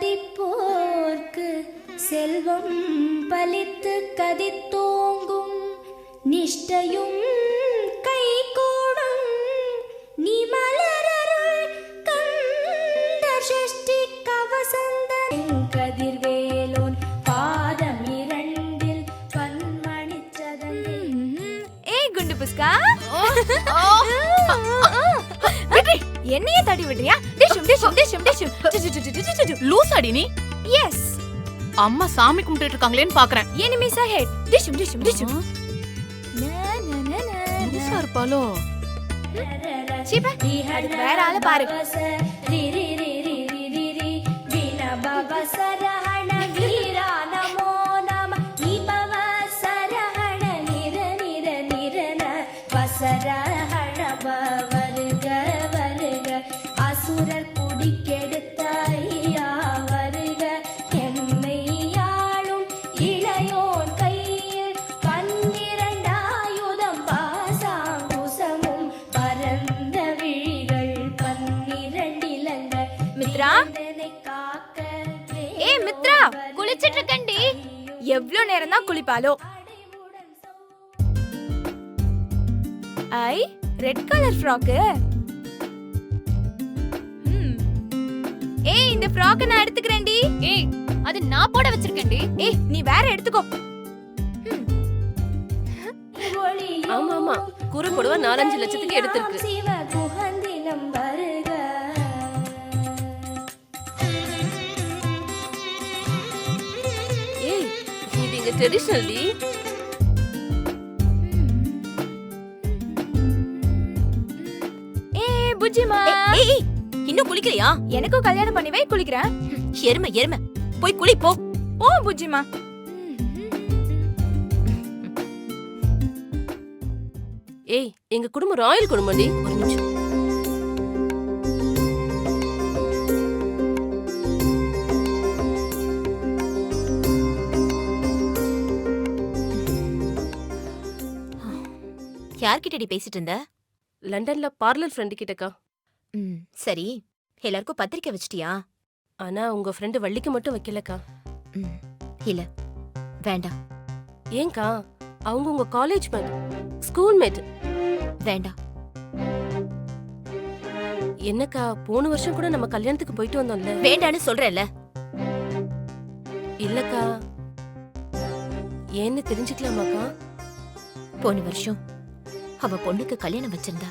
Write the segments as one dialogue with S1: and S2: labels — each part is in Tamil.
S1: மதிப்போர்க்கு செல்வம் பலித்து கதித்தோங்கும் நிஷ்டையும் கை கூடும் நீ மலரருள் கந்த சஷ்டி கவசந்த கதிர்வேலோன் பாதம் இரண்டில் பன்மணிச்சதன்.
S2: ஏய் குண்டு புஸ்கா, என்னையே தடி விடுறியா? டிஷும் டிஷும் டிஷும் டிஷும்
S3: லூசாடி நீ.
S2: எஸ்,
S3: அம்மா சாமி கும்பிட்டு இருக்காங்களேன்னு பாக்குறேன்.
S2: Enemies ahead. டிஷும் டிஷும் டிஷும்.
S3: லூசா இருப்பாளோ?
S2: சீப, அதுக்கு வேற ஆள பாரு.
S1: அசுரர் குடிக்கெடுத்தாயா வருக எம்மையாளும் இளையோன் கையில் 12 ஆயுதம் பாசாங்குசமும் பரந்த விழிகள் 12 இலங்க
S2: மித்ரா,
S1: காக்க.
S2: ஏய் மித்ரா, குளிச்சிட்டு இருக்கேன்டி. எவ்ளோ நேரம் தான் குளிப்பாலோ? ஐ, ரெட் கலர் ஃப்ராக். ஏய், இந்த ஃப்ராக் நான் எடுத்துக்கிறேன்டி.
S4: ஏய், அது நான் போட வச்சிருக்கேன்டி.
S2: ஏய், நீ வேற எடுத்துக்கோ.
S5: ஆமா ஆமா, கூரை போடுவா 4-5 லட்சத்துக்கு எடுத்திருக்கு.
S1: சிவகுஹந்தினம் வருக.
S5: ஏய், இது இங்க ட்ரெடிஷனல் டி.
S2: ஏய் புஜ்ஜிமா,
S6: ஏய் இன்னும் குளிக்கலையா?
S2: எனக்கும் கல்யாணம் பண்ணி வை, குளிக்கிறேன்.
S6: எருமை எருமை, போய் குளி போ.
S2: ஓ புஜ்ஜிமா.
S5: ஏய், எங்க குடும்பம் ராயல் குடும்பம்டி.
S6: ஒரு நிமிஷம். யார்கிட்டடி பேசிட்டு இருந்த?
S5: லண்டன்ல பார்லர் ஃப்ரெண்டு கிட்டக்கா.
S6: சரி, எல்லாருக்கும் பத்திரிக்கை வச்சிட்டியா?
S5: ஆனா உங்க ஃப்ரெண்டு வள்ளிக்கு மட்டும் வைக்கலக்கா.
S6: இல்ல, வேண்டாம்.
S5: ஏங்கா, அவங்க உங்க காலேஜ் மேட், ஸ்கூல் மேட்.
S6: வேண்டாம்.
S5: என்னக்கா, போன வருஷம் கூட நம்ம கல்யாணத்துக்கு போயிட்டு வந்தோம்ல.
S6: வேண்டான்னு சொல்றேன்ல.
S5: இல்லக்கா, ஏன்னு தெரிஞ்சுக்கலாமாக்கா?
S6: போன வருஷம் அவ பொண்ணுக்கு கல்யாணம் வச்சிருந்தா.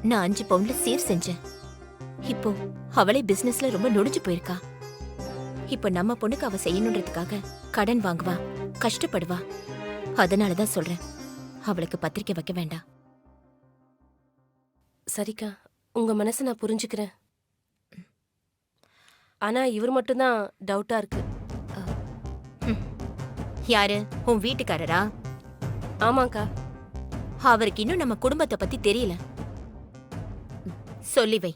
S6: நான் 5 பவுண்ட்ல சேவ் செஞ்சேன். இப்போ அவளே பிசினஸ்ல ரொம்ப நொடிஞ்சு போயிருக்கா. இப்போ நம்ம பொண்ணுக்கு அவ செய்யணுன்றதுக்காக கடன் வாங்குவா, கஷ்டப்படுவா. அதனாலதான் சொல்றேன், அவளுக்கு பத்திரிக்கை வைக்க வேண்டாம்.
S5: சரிக்கா, உங்க மனசை நான் புரிஞ்சுக்கிறேன். ஆனா இவர் மட்டும்தான் டவுட்டா இருக்கு.
S6: யாரு? உன் வீட்டுக்காரரா?
S5: ஆமாக்கா.
S6: அவருக்கு இன்னும் நம்ம குடும்பத்தை பத்தி தெரியல. சொல்லி வை.